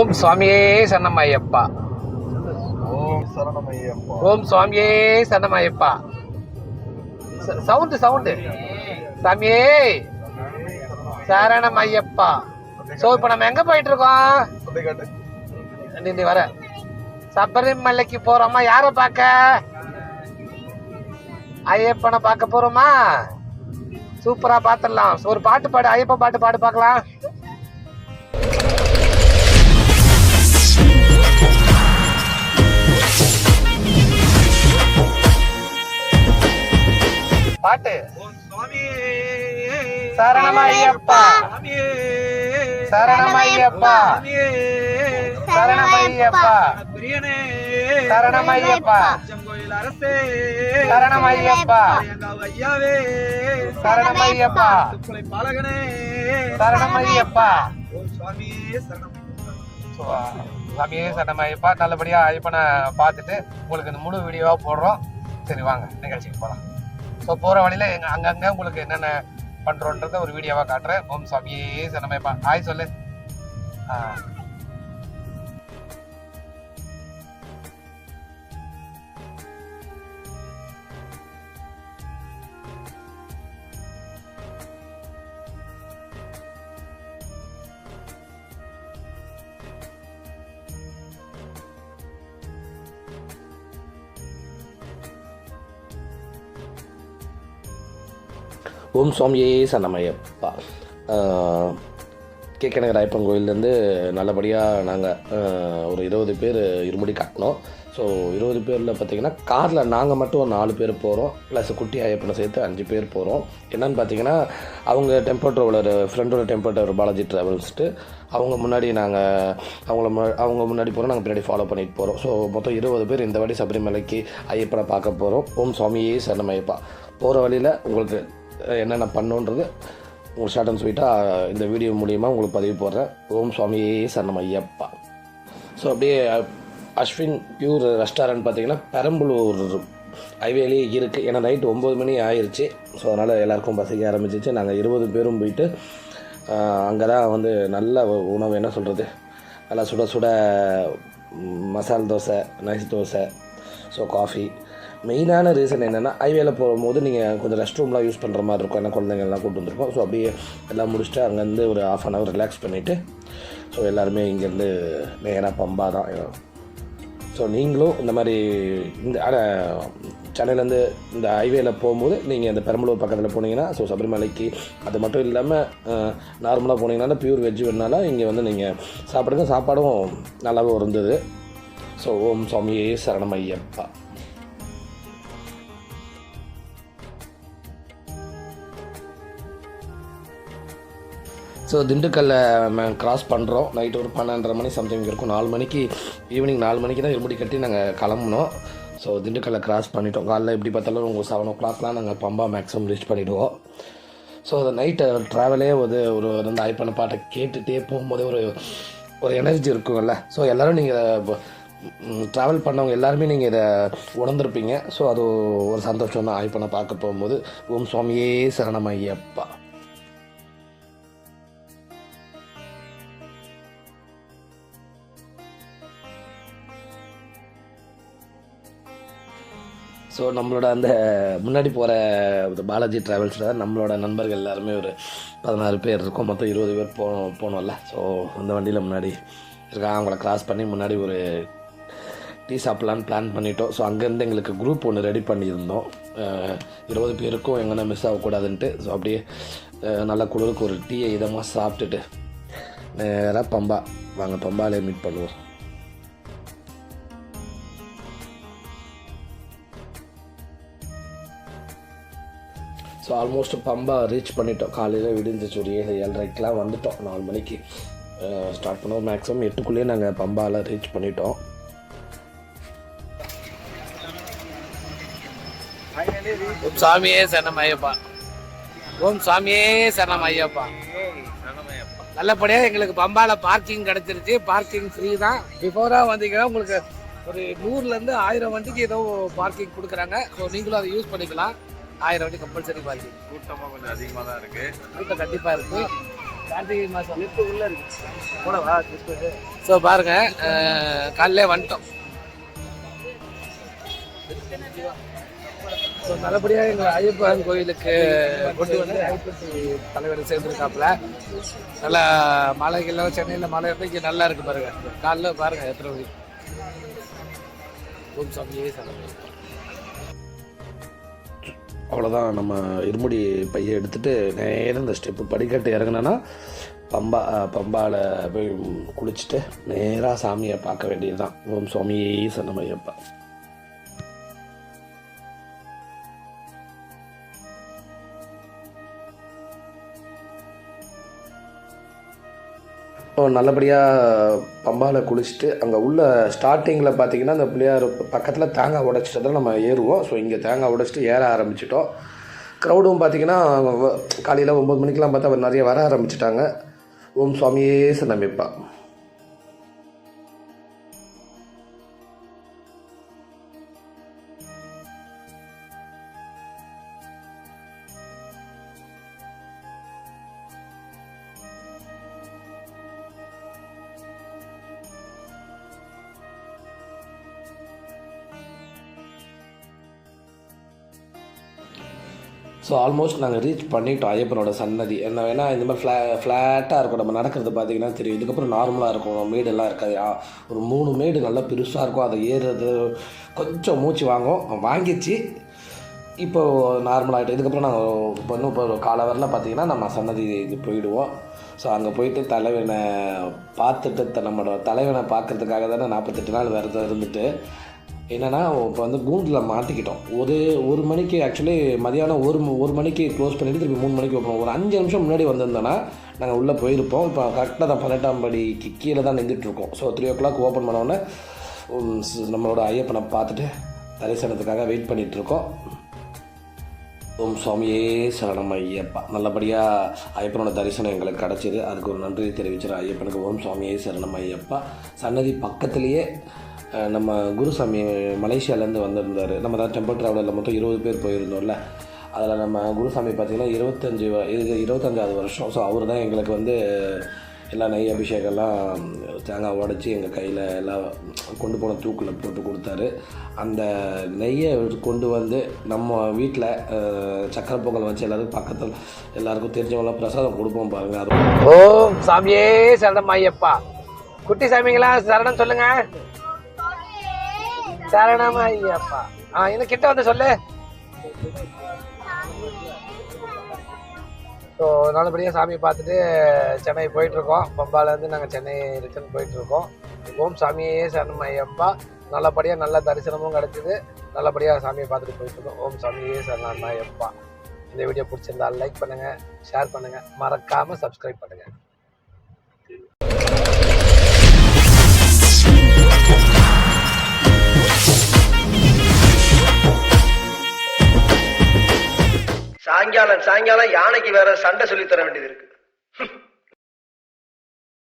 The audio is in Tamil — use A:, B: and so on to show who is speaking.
A: ஓம் சுவாமியே சரணமையப்பா.
B: ஓம் சரணமையப்பா.
A: ஓம் சுவாமியே சரணமையப்பா. சவுண்டு சாமியே சரணமையப்பா. ஸோ இப்போ நம்ம எங்கே போயிட்டு இருக்கோம்? நீ வர சபரிமலைக்கு போறோமா? யாரை பார்க்க? ஐயப்பனை பார்க்க போறோமா? சூப்பரா பார்த்துடலாம். ஒரு பாட்டு பாடு, ஐயப்பன் பாட்டு பாடு பார்க்கலாம். பாட்டு சரணமையப்பா சரணமையப்பா சரணமையப்பா சரணமையப்பா சரணமையப்பா சரணமையப்பா சரணமையப்பா சுவாமியே சரணமையப்பா. நல்லபடியா ஐயப்பனை பார்த்துட்டு உங்களுக்கு இந்த முழு வீடியோவா போடுறோம். சரி வாங்க நிகழ்ச்சிக்கு போகலாம். ஸோ போகிற வழியில் அங்கங்கே உங்களுக்கு என்னென்ன பண்ணுறோன்றத ஒரு வீடியோவாக காட்டுறேன். ஓம் சுவாமியே சரணமையப்பா. ஹாய் சொல்லு.
C: ஓம் சுவாமியே சரணமையப்பா. கேக்கநகர் ஐயப்பன் கோயிலேருந்து நல்லபடியாக நாங்கள் ஒரு 20 பேர் இருமுடி காட்டினோம். ஸோ 20 பேரில் பார்த்திங்கன்னா காரில் நாங்கள் மட்டும் ஒரு 4 பேர் போகிறோம், ப்ளஸ் குட்டி ஐயப்பனை சேர்த்து 5 பேர் போகிறோம். என்னென்னு பார்த்தீங்கன்னா அவங்க டெம்போ ட்ராவலர் ஃப்ரெண்டோட டெம்போ ட்ராவலர் பாலாஜி ட்ராவல்ஸ்ட்டு அவங்க முன்னாடி அவங்க முன்னாடி போகிறோம், நாங்கள் பின்னாடி ஃபாலோ பண்ணிட்டு போகிறோம். ஸோ மொத்தம் 20 பேர் இந்த வாட்டி சபரிமலைக்கு ஐயப்பனை பார்க்க போகிறோம். ஓம் சுவாமியே சரணமையப்பா. போகிற வழியில் உங்களுக்கு என்னென்ன பண்ணுன்றது உங்களுக்கு ஷார்ட் அண்ட் ஸ்வீட்டாக இந்த வீடியோ மூலிமா உங்களுக்கு பதிவு போடுறேன். ஓம் சுவாமியே சரணமையப்பா. ஸோ அப்படியே அஸ்வின் பியூர் ரெஸ்டாரண்ட் பார்த்திங்கன்னா பெரம்பலூர் ஹைவேலேயே இருக்குது. ஏன்னா நைட்டு 9 மணி ஆயிடுச்சு. ஸோ அதனால் எல்லாேருக்கும் பசிக்க ஆரம்பிச்சிச்சு. நாங்கள் 20 பேரும் போயிட்டு அங்கே தான் வந்து நல்ல உணவு, என்ன சொல்கிறது, நல்லா சுட சுட மசால் dosa, nice dosa, so coffee. மெயினான ரீசன் என்னென்னா ஹைவேல போகும்போது நீங்கள் கொஞ்சம் ரெஸ்ட் ரூம்லாம் யூஸ் பண்ணுற மாதிரி இருக்கும். ஏன்னா குழந்தைங்கள்லாம் கூப்பிட்டு வந்துருக்கோம். ஸோ அப்படியே எல்லாம் முடிச்சுட்டு அங்கேருந்து ஒரு ½ அன் ஹவர் ரிலாக்ஸ் பண்ணிவிட்டு ஸோ எல்லாருமே இங்கேருந்து நேராக பம்பா தான். ஸோ நீங்களும் இந்த மாதிரி இந்த சென்னையிலேருந்து இந்த ஹைவேல போகும்போது நீங்கள் இந்த பெரம்பலூர் பக்கத்தில் போனீங்கன்னா ஸோ சபரிமலைக்கு அது மட்டும் இல்லாமல் நார்மலாக போனீங்கன்னா பியூர் வெஜ் வேணுனாலும் இங்கே வந்து நீங்கள் சாப்பிடுங்க. சாப்பாடும் நல்லாவும் இருந்தது. ஸோ ஓம் சுவாமியே சரணமையப்பா. ஸோ திண்டுக்கல்லில் கிராஸ் பண்ணுறோம். நைட்டு ஒரு 12:30 மணி சம்திங் இருக்கும். 4 மணிக்கு ஈவினிங் 4 மணிக்கு தான் இருமுடி கட்டி நாங்கள் கிளம்புனோம். ஸோ திண்டுக்கல்லில் கிராஸ் பண்ணிட்டோம். காலைல எப்படி பார்த்தாலும் உங்களுக்கு 7 o'clockலாம் நாங்கள் பம்பா மேக்ஸிமம் ரீச் பண்ணிவிடுவோம். ஸோ அந்த நைட்டு ட்ராவலே ஒரு 2 ஐயப்பனை பாட்டை கேட்டுகிட்டே போகும்போதே ஒரு எனர்ஜி இருக்குங்கள்ல. ஸோ எல்லோரும் நீங்கள் ட்ராவல் பண்ணவங்க எல்லாருமே நீங்கள் இதை உணர்ந்துருப்பீங்க. ஸோ அது ஒரு சந்தோஷம் தான் ஐயப்பனை பார்க்க போகும்போது. ஓம் சுவாமியே சரணமையப்பா. ஸோ நம்மளோட அந்த முன்னாடி போகிற பாலாஜி ட்ராவல்ஸில் தான் நம்மளோட நண்பர்கள் எல்லாருமே ஒரு 16 பேர் இருக்கோம். மொத்தம் 20 பேர் போனோம்ல. ஸோ அந்த வண்டியில் முன்னாடி இருக்காங்க. அவங்கள கிராஸ் பண்ணி முன்னாடி ஒரு டீ சாப்பிட்லான்னு பிளான் பண்ணிட்டோம். ஸோ அங்கேருந்து எங்களுக்கு குரூப் ஒன்று ரெடி பண்ணியிருந்தோம். 20 பேருக்கும் எங்கன்னா மிஸ் ஆகக்கூடாதுன்ட்டு. ஸோ அப்படியே நல்ல குளிருக்கு ஒரு டீயை இதமாக சாப்பிட்டுட்டு நேராக பம்பா வாங்க, பம்பாலே மீட் பண்ணுவோம். ஸோ ஆல்மோஸ்ட் பம்பா ரீச் பண்ணிட்டோம். காலையில் விடிஞ்சிச்சு ஒரு 7:30க்கெலாம் வந்துட்டோம். 4 மணிக்கு ஸ்டார்ட் பண்ணோம். மேக்ஸிமம் 8க்குள்ளேயே நாங்கள் பம்பாவில் ரீச் பண்ணிட்டோம்.
A: ஓம் சுவாமியே சரணமையப்பா. ஓம் சுவாமியே சரணமையப்பா. நல்லபடியாக எங்களுக்கு பம்பாவில் பார்க்கிங் கிடச்சிருச்சு. பார்க்கிங் ஃப்ரீ தான். பிஃபோராக வந்தீங்கன்னா உங்களுக்கு ஒரு 100லேருந்து 1000 வண்டிக்கு ஏதோ பார்க்கிங் கொடுக்குறாங்க. ஸோ நீங்களும் அதை யூஸ் பண்ணிக்கலாம். 1000 வண்டி கம்பல்சரி பார்க்கிங்.
B: கூட்டமாக கொஞ்சம் அதிகமாக தான் இருக்குது.
A: கூட்டம் கண்டிப்பாக இருக்குது. கார்த்திகை மாதம்
B: உள்ள இருக்கு கூட வா கிறிஸ்து.
A: ஸோ பாருங்க காலையிலே வந்துட்டோம். ஸோ நல்லபடியாக எங்கள் ஐயப்பன் கோயிலுக்கு கொண்டு வந்து ஐப்பசி தலைவர் சேர்ந்துருக்காப்புல. நல்லா மலைகள்லாம் சென்னையில் மழை இருந்து இங்கே நல்லா இருக்கு பாருங்க. காலைல பாருங்க எத்தனை மணி. ஓம் சாமியே சரணம்.
C: அவ்வளோதான். நம்ம இருமுடி பையை எடுத்துகிட்டு நேராக இந்த ஸ்டெப்பு படிக்கட்டு இறங்கினோன்னா பம்பாவில் போய் குளிச்சுட்டு நேராக சாமியை பார்க்க வேண்டியது தான். ஓம் சுவாமியே சரணம் ஐயப்பா. நல்லபடியாக பம்பாவில் குளிச்சுட்டு அங்கே உள்ள ஸ்டார்டிங்கில் பார்த்தீங்கன்னா அந்த பிள்ளையார் பக்கத்தில் தேங்காய் உடைச்சிட்டு தான் நம்ம ஏறுவோம். ஸோ இங்கே தேங்காய் உடைச்சிட்டு ஏற ஆரம்பிச்சிட்டோம். க்ரௌடும் பார்த்திங்கன்னா காலையில் 9 மணிக்கெலாம் பார்த்தா நிறைய வர ஆரம்பிச்சிட்டாங்க. ஓம் சுவாமியே சரணமைப்பா. ஸோ ஆல்மோஸ்ட் நாங்கள் ரீச் பண்ணிட்டோம் ஐயப்பனோட சன்னதி. என்ன வேணால் இந்த மாதிரி ஃப்ளாட்டாக இருக்கும். நம்ம நடக்கிறது பார்த்திங்கன்னா தெரியும். இதுக்கப்புறம் நார்மலாக இருக்கும், மேடெல்லாம் இருக்காது. ஒரு 3 மேடு நல்லா பெருசாக இருக்கும். அதை ஏறுறது கொஞ்சம் மூச்சு வாங்கிச்சு. இப்போது நார்மலாகிட்டு இதுக்கப்புறம் நாங்கள் இப்போ ஒரு காலவரில் பார்த்திங்கன்னா நம்ம சன்னதி இது போயிடுவோம். ஸோ அங்கே போயிட்டு தலைவனை பார்த்துட்டு நம்மளோட தலைவனை பார்க்குறதுக்காக தானே 48 நாள் விரதம் இருந்துட்டு என்னென்னா இப்போ வந்து கூண்டில் மாட்டிக்கிட்டோம். ஒரு மணிக்கு ஆக்சுவலி மதியானம் ஒரு மணிக்கு க்ளோஸ் பண்ணிவிட்டு திருப்பி 3 மணிக்கு வைப்போம். ஒரு 5 நிமிஷம் முன்னாடி வந்திருந்தோன்னா நாங்கள் உள்ளே போயிருப்போம். இப்போ கரெக்டாக தான் 18ஆம் படிக்கு கீழே தான் நின்றுட்டுருக்கோம். ஸோ 3 o'clock ஓப்பன் பண்ணோன்னே நம்மளோட ஐயப்பனை பார்த்துட்டு தரிசனத்துக்காக வெயிட் பண்ணிகிட்ருக்கோம். ஓம் சுவாமியே சரணம் ஐயப்பா. நல்லபடியாக ஐயப்பனோட தரிசனம் எங்களுக்கு கிடச்சிது. அதுக்கு ஒரு நன்றி தெரிவிச்சிடும் ஐயப்பனுக்கு. ஓம் சுவாமியே சரணம் ஐயப்பா. சன்னதி பக்கத்துலேயே நம்ம குருசாமி மலேசியாவிலேருந்து வந்திருந்தார். நம்ம தான் டெம்பிள் ட்ராவலரில் மொத்தம் 20 பேர் போயிருந்தோம்ல. அதில் நம்ம குருசாமி பார்த்திங்கன்னா 25வது வருஷம். ஸோ அவர் தான் எங்களுக்கு வந்து எல்லா நெய் அபிஷேகம்லாம் தேங்காய் உடச்சி எங்கள் கையில் எல்லாம் கொண்டு போன தூக்கில் போட்டு கொடுத்தாரு. அந்த நெய்யை கொண்டு வந்து நம்ம வீட்டில் சக்கரை பொங்கல் வச்சு எல்லாருக்கும் தெரிஞ்சவங்களாம் பிரசாதம் கொடுப்போம் பாருங்கள். அது
A: ஓம் சாமியே சரணம் ஐயப்பா. குட்டி சாமிங்களா சரணம் சொல்லுங்க. சரணம் ஐயப்பா. இன்னும் கிட்ட வந்து சொல்லு. ஸோ நல்லபடியாக சாமியை பார்த்துட்டு சென்னை போயிட்டுருக்கோம். பம்பாலேருந்து நாங்கள் சென்னை ரிட்டர்ன் போயிட்டுருக்கோம். ஓம் சாமியே சரணம் ஐயப்பா. நல்லபடியாக நல்ல தரிசனமும் கிடச்சிது. நல்லபடியாக சாமியை பார்த்துட்டு போயிட்டுருக்கோம். ஓம் சாமியே சரணம் ஐயப்பா. இந்த வீடியோ பிடிச்சிருந்தால் லைக் பண்ணுங்கள், ஷேர் பண்ணுங்கள், மறக்காமல் சப்ஸ்கிரைப் பண்ணுங்கள்.
D: சாயங்காலம் யானைக்கு வேற சண்டை சொல்லி தர வேண்டியது இருக்கு.